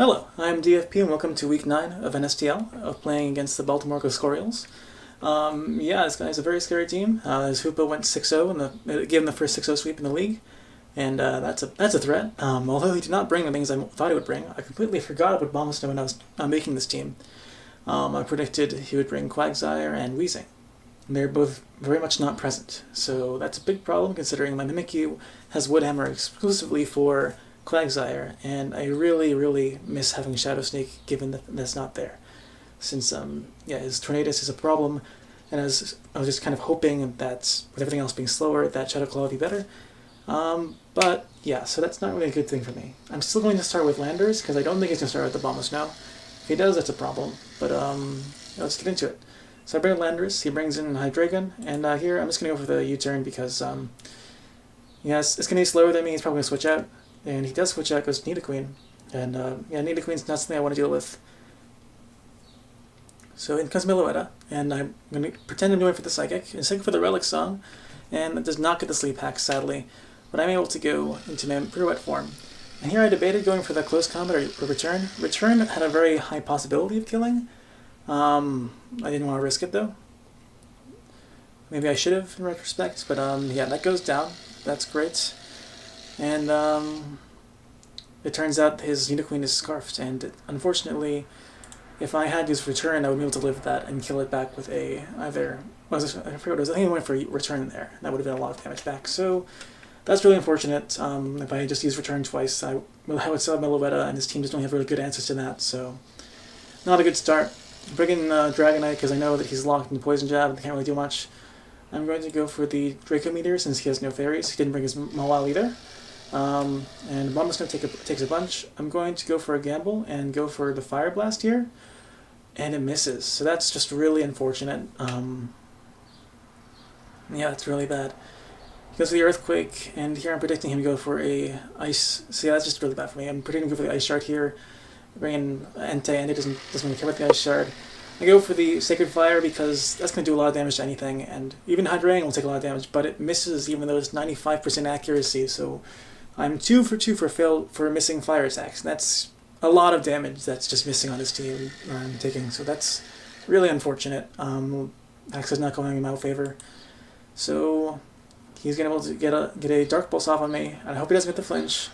Hello, I'm DFP and welcome to week 9 of NSTL, of playing against the Baltimore Gliscorioles. Yeah, this guy's a very scary team. His Hoopa went 6-0 and gave him the first 6-0 sweep in the league, and that's a threat. Although he did not bring the things I thought he would bring, I completely forgot about Bombasno when I was making this team. I predicted he would bring Quagsire and Weezing. They're both very much not present, so that's a big problem considering my Mimikyu has Woodhammer exclusively for Quagsire, and I really miss having Shadow Sneak given that that's not there. Since his Tornadus is a problem, and as I was just kind of hoping that with everything else being slower, that Shadow Claw would be better. But yeah, so that's not really a good thing for me. I'm still going to start with Landers because I don't think he's going to start with the Bombasno. If he does, that's a problem. But let's get into it. So I bring Landers, he brings in Hydreigon, and here I'm just going to go for the U-turn because it's going to be slower than me. He's probably going to switch out. And he does switch out, goes Nidoqueen. And Nidoqueen's not something I want to deal with. So in comes Meloetta, and I'm going to pretend I'm doing it for the Psychic, and Psychic for the Relic Song, and it does not get the Sleep Hack, sadly. But I'm able to go into my Pirouette form. And here I debated going for the Close Combat or Return. Return had a very high possibility of killing. I didn't want to risk it though. Maybe I should have in retrospect, but yeah, that goes down. That's great. And it turns out his Nidoqueen is Scarfed, and unfortunately, if I had used Return, I would be able to live with that and kill it back with a I forget what it was. I think I went for Return there. That would have been a lot of damage back. So that's really unfortunate. If I had just used Return twice, I would still have Meloetta, and his team just don't have really good answers to that. So not a good start. Bring in Dragonite because I know that he's locked in the Poison Jab and can't really do much. I'm going to go for the Draco Meteor since he has no fairies. He didn't bring his Mawile either. And Bombasno takes a bunch. I'm going to go for a gamble and go for the Fire Blast here, and it misses. So that's just really unfortunate. Yeah, it's really bad. He goes for the Earthquake, and here I'm predicting him to go for a Ice. So yeah, that's just really bad for me. I'm predicting him to go for the Ice Shard here. Bring in Entei, and it doesn't really care about the Ice Shard. I go for the Sacred Fire because that's going to do a lot of damage to anything, and even Hydreigon will take a lot of damage, but it misses even though it's 95% accuracy, so I'm 2 for 2 for missing fire attacks. That's a lot of damage that's just missing on his team I'm taking, so that's really unfortunate. Axe is not going in my favor. So he's going to be able to get a Dark Pulse off on me, and I hope he doesn't get the flinch.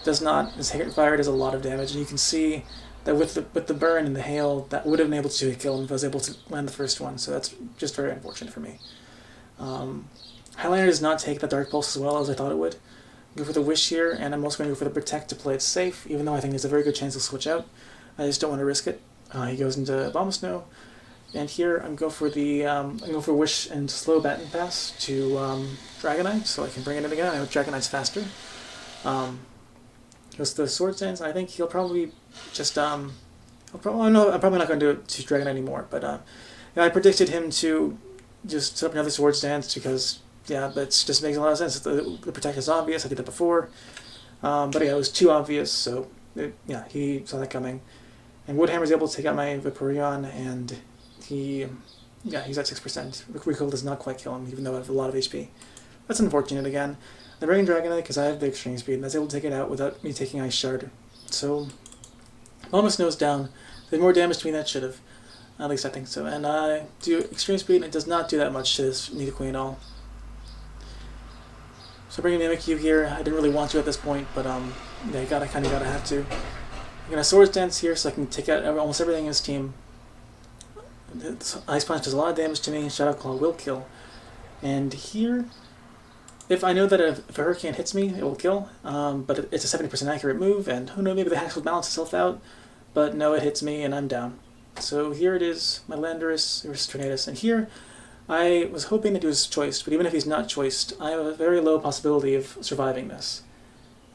Does not. His Sacred Fire does a lot of damage, and you can see that with the burn and the hail, that would have been able to kill him if I was able to land the first one, so that's just very unfortunate for me. Highlander does not take the Dark Pulse as well as I thought it would. Go for the Wish here, and I'm also going to go for the Protect to play it safe, even though I think there's a very good chance he'll switch out. I just don't want to risk it. He goes into Bombasno, and here I'm going for the Wish and slow Baton Pass to Dragonite, so I can bring it in again. I know Dragonite's faster. Goes to the Swords Dance, and I think he'll probably just I'm probably not going to do it to Dragonite anymore, but I predicted him to just set up another Swords Dance because. Yeah, that just makes a lot of sense. The Protect is obvious. I did that before. But yeah, it was too obvious, so he saw that coming. And Woodhammer's able to take out my Vaporeon, and he's at 6%. Recoil does not quite kill him, even though I have a lot of HP. That's unfortunate again. I bring in Dragonite because I have the Extreme Speed, and I was able to take it out without me taking Ice Shard. So, Bombasno's down. Did more damage to me than it should have. At least I think so. And I do Extreme Speed, and it does not do that much to this Nidoqueen at all. So bringing Mimikyu here, I didn't really want to at this point, but I kind of gotta have to. I'm gonna Swords Dance here so I can take out almost everything in his team. Ice Punch does a lot of damage to me. Shadow Claw will kill. And here, if I know that if a Hurricane hits me, it will kill. But it's a 70% accurate move, and who knows, maybe the Hex will balance itself out. But no, it hits me, and I'm down. So here it is, my Landorus versus Tornadus, and here. I was hoping that he was choiced, but even if he's not choiced, I have a very low possibility of surviving this.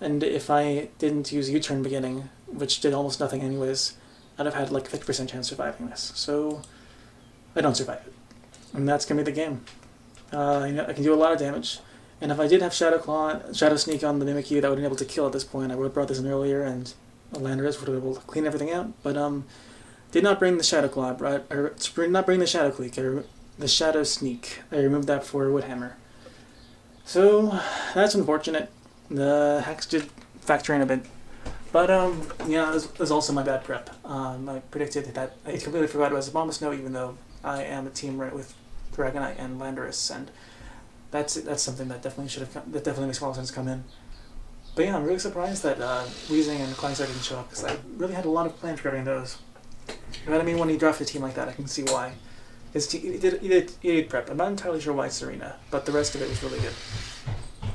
And if I didn't use U-turn beginning, which did almost nothing anyways, I'd have had like a 50% chance of surviving this. So I don't survive it. And that's going to be the game. I can do a lot of damage. And if I did have Shadow Sneak on the Mimikyu that would have been able to kill at this point, I would have brought this in earlier and Landorus would have been able to clean everything out. But did not bring the Shadow Claw, right? Or did not bring the Shadow Clique. The Shadow Sneak. I removed that for Woodhammer. So, that's unfortunate. The hacks did factor in a bit. But yeah, it was also my bad prep. I predicted that I completely forgot it was a bomb snow, even though I am a team right with Dragonite and Landorus, and that's something that definitely should have that definitely makes more sense come in. But yeah, I'm really surprised that Weezing and Clongstar didn't show up because I really had a lot of plans regarding those. You know what I mean? When you draft a team like that, I can see why. He did prep. I'm not entirely sure why it's Serena, but the rest of it was really good.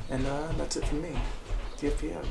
And that's it from me. TFP out.